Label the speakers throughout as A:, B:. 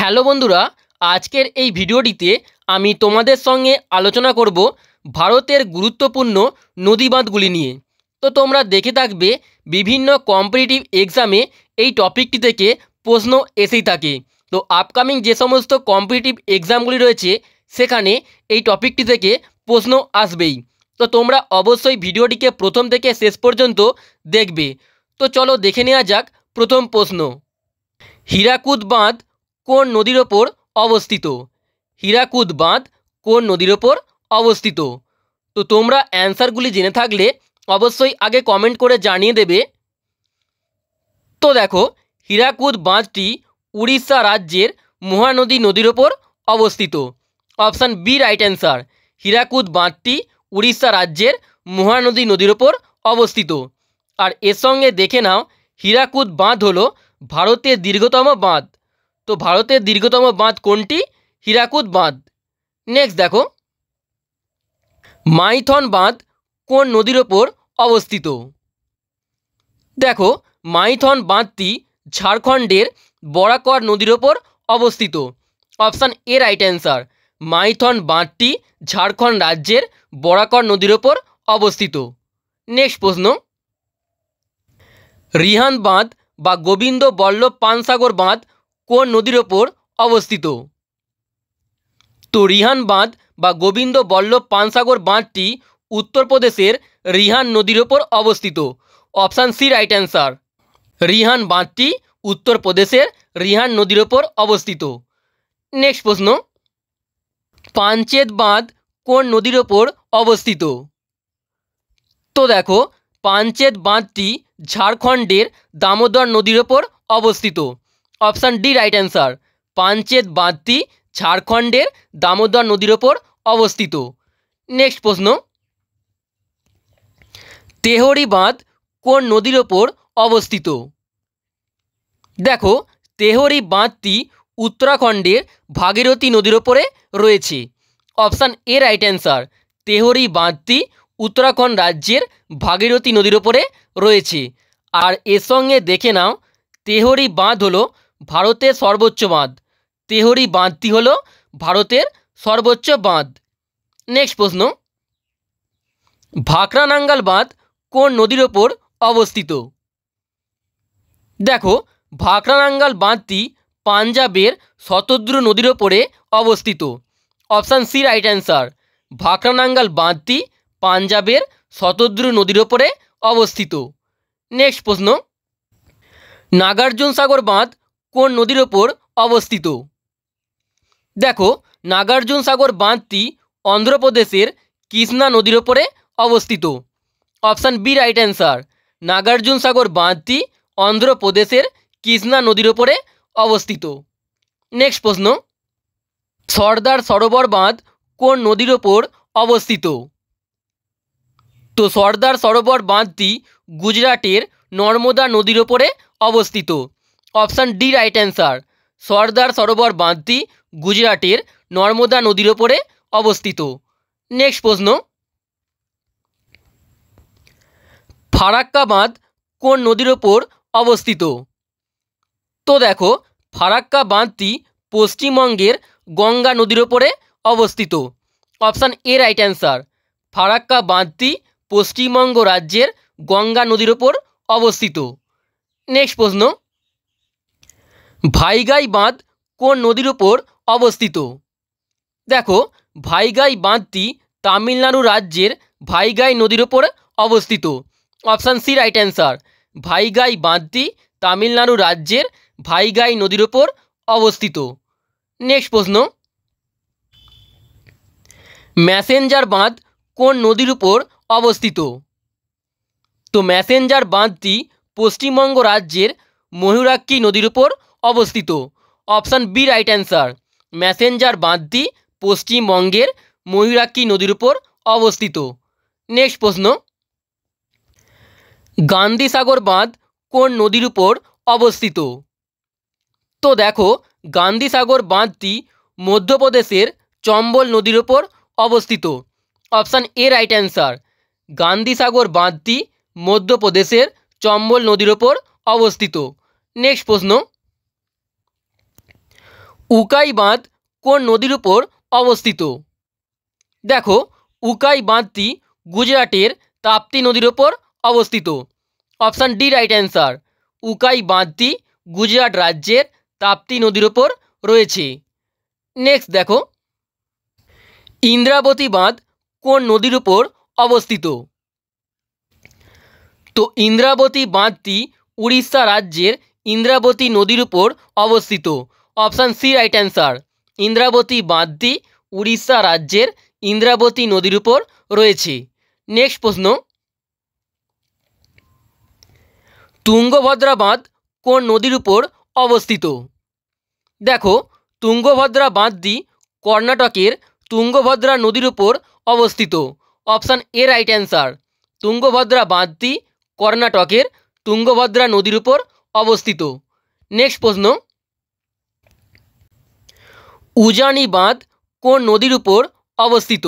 A: Hello বন্ধুরা, আজকের এই ভিডিওটিতে আমি তোমাদের সঙ্গে আলোচনা করব ভারতের গুরুত্বপূর্ণ নদীবাঁধগুলি নিয়ে। তো তোমরা দেখে থাকবে বিভিন্ন কম্পিটিটিভ এক্সামে এই টপিকটি থেকে প্রশ্ন এসেই থাকে। তো আপকামিং যে সমস্ত কম্পিটিটিভ এক্সামগুলি রয়েছে সেখানে এই টপিকটি থেকে প্রশ্ন আসবেই। তো তোমরা অবশ্যই ভিডিওটিকে প্রথম থেকে শেষ পর্যন্ত দেখবে। তো চলো দেখে নেওয়া যাক প্রথম প্রশ্ন। হীরাকুদ বাঁধ কোন নদীর ওপর অবস্থিত? হীরাকুদ বাঁধ কোন নদীর ওপর অবস্থিত? তো তোমরা অ্যান্সারগুলি জেনে থাকলে অবশ্যই আগে কমেন্ট করে জানিয়ে দেবে। তো দেখো, হীরাকুদ বাঁধটি উড়িষ্যা রাজ্যের মহানদী নদীর ওপর অবস্থিত। Option B right answer. Hirakud বাঁধটি উড়িষ্যা রাজ্যের মহানদী নদীর ওপর অবস্থিত। আর এর সঙ্গে দেখে নাও, হীরাকুদ বাঁধ হলো ভারতের দীর্ঘতম বাঁধ। তো ভারতের দীর্ঘতম বাঁধ কোনটি? হীরাকুদ বাঁধ। নেক্সট দেখো, মাইথন বাঁধ কোন নদীর ওপর অবস্থিত? দেখো, মাইথন বাঁধটি ঝাড়খণ্ডের বরাকর নদীর ওপর অবস্থিত। Option A right answer. Maithon বাঁধটি ঝাড়খণ্ড রাজ্যের বরাকর নদীর ওপর অবস্থিত। নেক্সট প্রশ্ন, রিহান্দ বাঁধ বা গোবিন্দ বল্লভ পানসাগর বাঁধ কোন নদীর ওপর অবস্থিত? তো রিহান্দ বাঁধ বা গোবিন্দ বল্লভ পানসাগর বাঁধটি উত্তরপ্রদেশের রিহান্দ নদীর ওপর অবস্থিত। Option C right answer. Rihand বাঁধটি উত্তরপ্রদেশের রিহান্দ নদীর ওপর অবস্থিত। নেক্সট প্রশ্ন, পাঞ্চেত বাঁধ কোন নদীর ওপর অবস্থিত? তো দেখো, পাঞ্চেত বাঁধটি ঝাড়খণ্ডের দামোদর নদীর ওপর অবস্থিত। Option D right answer. Panchet বাঁধটি ঝাড়খণ্ডের দামোদর নদীর ওপর অবস্থিত। নেক্সট প্রশ্ন, তেহরি বাঁধ কোন নদীর ওপর অবস্থিত? দেখো, তেহরি বাঁধটি উত্তরাখণ্ডের ভাগীরথী নদীর ওপরে রয়েছে। Option A right answer. Tehri বাঁধটি উত্তরাখণ্ড রাজ্যের ভাগীরথী নদীর ওপরে রয়েছে। আর এর সঙ্গে দেখে নাও, তেহরি বাঁধ হলো ভারতের সর্বোচ্চ বাঁধ। তেহরি বাঁধটি হলো ভারতের সর্বোচ্চ বাঁধ। নেক্সট প্রশ্ন, ভাকরা নাঙ্গাল বাঁধ কোন নদীর ওপর অবস্থিত? দেখো, ভাকরা নাঙ্গাল বাঁধটি পাঞ্জাবের শতদ্রু নদীর ওপরে অবস্থিত। Option C right answer. Bhakra Nangal বাঁধটি পাঞ্জাবের শতদ্রু নদীর ওপরে অবস্থিত। নেক্সট প্রশ্ন, নাগার্জুন সাগর বাঁধ কোন নদীর ওপর অবস্থিত? দেখো, নাগার্জুন সাগর বাঁধটি অন্ধ্রপ্রদেশের কৃষ্ণা নদীর ওপরে অবস্থিত। Option B right answer. Nagarjuna Sagar বাঁধটি অন্ধ্রপ্রদেশের কৃষ্ণা নদীর ওপরে অবস্থিত। নেক্সট প্রশ্ন, সর্দার সরোবর বাঁধ কোন নদীর ওপর অবস্থিত? তো সর্দার সরোবর বাঁধটি গুজরাটের নর্মদা নদীর ওপরে অবস্থিত। Option D right answer. Sardar Sarovar বাঁধটি গুজরাটের নর্মদা নদীর ওপরে অবস্থিত। নেক্সট প্রশ্ন, ফারাক্কা বাঁধ কোন নদীর ওপর অবস্থিত? তো দেখো, ফারাক্কা বাঁধটি পশ্চিমবঙ্গের গঙ্গা নদীর ওপরে অবস্থিত। Option A right answer. Farakka বাঁধটি পশ্চিমবঙ্গ রাজ্যের গঙ্গা নদীর ওপর অবস্থিত। নেক্সট প্রশ্ন, ভাইগাই বাঁধ কোন নদীর ওপর অবস্থিত? দেখো, ভাইগাই বাঁধটি তামিলনাড়ু রাজ্যের ভাইগাই নদীর ওপর অবস্থিত। Option C right answer. Vaigai বাঁধটি তামিলনাড়ু রাজ্যের ভাইগাই নদীর ওপর অবস্থিত। নেক্সট প্রশ্ন, ম্যাসেঞ্জার বাঁধ কোন নদীর উপর অবস্থিত? তো ম্যাসেঞ্জার বাঁধটি পশ্চিমবঙ্গ রাজ্যের ময়ূরাক্ষী নদীর উপর অবস্থিত। Option B right answer. Massanjore বাঁধটি পশ্চিমবঙ্গের ময়ূরাক্ষী নদীর উপর অবস্থিত। নেক্সট প্রশ্ন, গান্ধীসাগর বাঁধ কোন নদীর উপর অবস্থিত? তো দেখো, গান্ধীসাগর বাঁধটি মধ্যপ্রদেশের চম্বল নদীর ওপর অবস্থিত। Option A right answer. Gandhi Sagar বাঁধটি মধ্যপ্রদেশের চম্বল নদীর ওপর অবস্থিত। নেক্সট প্রশ্ন, উকাই বাঁধ কোন নদীর উপর অবস্থিত? দেখো, উকাই বাঁধটি গুজরাটের তাপ্তি নদীর ওপর অবস্থিত। Option D right answer. Ukai বাঁধটি গুজরাট রাজ্যের তাপ্তি নদীর ওপর রয়েছে। নেক্সট দেখো, ইন্দ্রাবতী বাঁধ কোন নদীর উপর অবস্থিত? তো ইন্দ্রাবতী বাঁধটি উড়িষ্যা রাজ্যের ইন্দ্রাবতী নদীর উপর অবস্থিত। Option C right answer. Indravati বাঁধটি উড়িষ্যা রাজ্যের ইন্দ্রাবতী নদীর উপর রয়েছে। নেক্সট প্রশ্ন, তুঙ্গভদ্রা বাঁধ কোন নদীর উপর অবস্থিত? দেখো, তুঙ্গভদ্রা বাঁধটি কর্ণাটকের তুঙ্গভদ্রা নদীর উপর অবস্থিত। Option A right answer. Tungabhadra বাঁধটি কর্ণাটকের তুঙ্গভদ্রা নদীর উপর অবস্থিত। নেক্সট প্রশ্ন, উজানি বাঁধ কোন নদীর উপর অবস্থিত?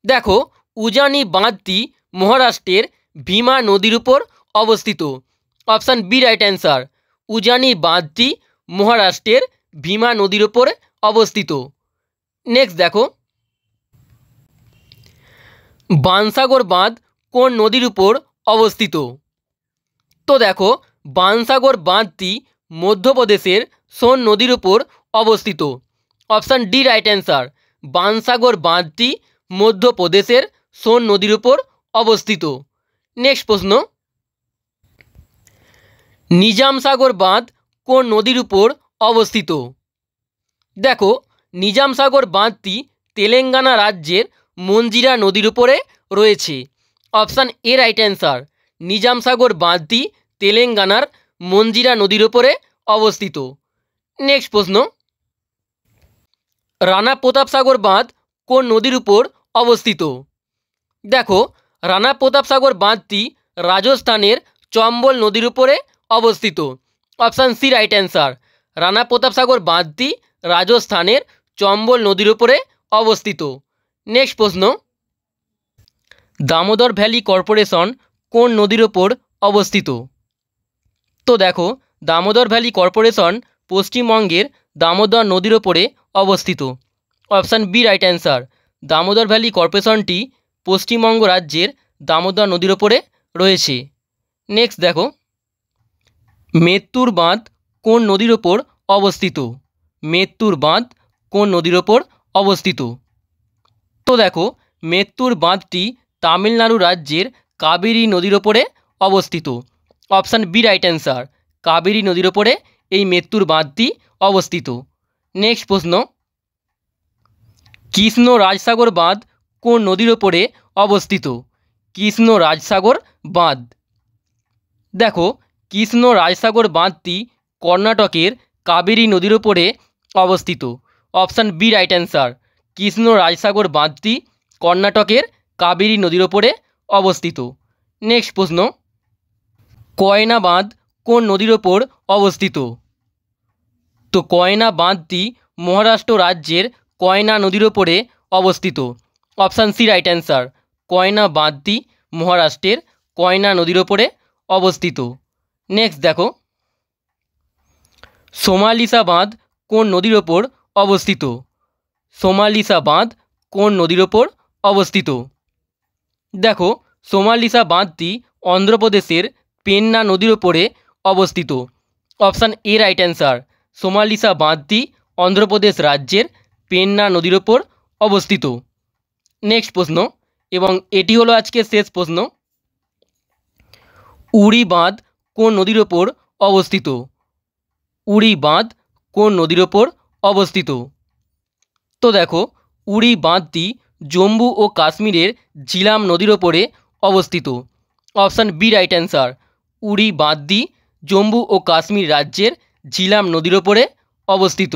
A: দেখো, উজানি বাঁধটি মহারাষ্ট্রের ভীমা নদীর উপর অবস্থিত। Option B right answer. Ujani বাঁধটি মহারাষ্ট্রের ভীমা নদীর উপর অবস্থিত। নেক্সট দেখো, বানসাগর বাঁধ কোন নদীর উপর অবস্থিত? তো দেখো, বানসাগর বাঁধটি মধ্যপ্রদেশের সোন নদীর উপর অবস্থিত। Option D right answer. Bansagar বাঁধটি মধ্যপ্রদেশের সোন নদীর উপর অবস্থিত। নেক্সট প্রশ্ন, নিজামসাগর বাঁধ কোন নদীর উপর অবস্থিত? দেখো, নিজামসাগর বাঁধটি তেলেঙ্গানা রাজ্যের মঞ্জিরা নদীর উপরে রয়েছে। Option A right answer. Nizam Sagar বাঁধটি তেলেঙ্গানার মঞ্জিরা নদীর উপরে অবস্থিত। নেক্সট প্রশ্ন, রানা প্রতাপ সাগর বাঁধ কোন নদীর উপর অবস্থিত? দেখো, রানা প্রতাপ সাগর বাঁধটি রাজস্থানের চম্বল নদীর উপরে অবস্থিত। Option C right answer. Rana Pratap Sagar বাঁধটি রাজস্থানের চম্বল নদীর উপরে অবস্থিত। নেক্সট প্রশ্ন, দামোদর ভ্যালি কর্পোরেশন কোন নদীর উপর অবস্থিত? তো দেখো, দামোদর ভ্যালি কর্পোরেশন পশ্চিমবঙ্গের দামোদর নদীর উপরে অবস্থিত। Option B right answer. Damodar valley কর্পোরেশনটি পশ্চিমবঙ্গ রাজ্যের দামোদর নদীর উপরে রয়েছে। নেক্সট দেখো, মেত্তুর বাঁধ কোন নদীর ওপর অবস্থিত? মেত্তুর বাঁধ কোন নদীর ওপর অবস্থিত? তো দেখো, মেত্তুর বাঁধটি তামিলনাড়ু রাজ্যের কাবেরী নদীর ওপরে অবস্থিত। Option B right answer. Kaveri নদীর ওপরে এই মেত্তুর বাঁধটি অবস্থিত। নেক্সট প্রশ্ন, কৃষ্ণ রাজসাগর বাঁধ কোন নদীর ওপরে অবস্থিত? কৃষ্ণ রাজসাগর বাঁধ। দেখো, কৃষ্ণ রাজসাগর বাঁধটি কর্ণাটকের কাবেরী নদীর ওপরে অবস্থিত। Option B right answer. Krishna Raja Sagar বাঁধটি কর্ণাটকের কাবেরী নদীর ওপরে অবস্থিত। নেক্সট প্রশ্ন, কয়না বাঁধ কোন নদীর ওপর অবস্থিত? তো কয়না বাঁধটি মহারাষ্ট্র রাজ্যের কয়না নদীর ওপরে অবস্থিত। Option C right answer. Koyna বাঁধটি মহারাষ্ট্রের কয়না নদীর ওপরে অবস্থিত। নেক্সট দেখো, সোমালিসা বাঁধ কোন নদীর ওপর অবস্থিত? সোমালিসা বাঁধ কোন নদীর ওপর অবস্থিত? দেখো, সোমালিসা বাঁধটি অন্ধ্রপ্রদেশের পেন্না নদীর ওপরে অবস্থিত। Option A right answer. Somasila বাঁধটি অন্ধ্রপ্রদেশ রাজ্যের পেন্না নদীর ওপর অবস্থিত। নেক্সট প্রশ্ন, এবং এটি হলো আজকের শেষ প্রশ্ন, উড়ি বাঁধ কোন নদীর ওপর অবস্থিত? উড়ি বাঁধ কোন নদীর ওপর অবস্থিত? তো দেখো, উড়ি বাঁধটি জম্মু ও কাশ্মীরের ঝিলাম নদীর ওপরে অবস্থিত। Option B right answer. Uri বাঁধটি জম্মু ও কাশ্মীর রাজ্যের ঝিলাম নদীর ওপরে অবস্থিত।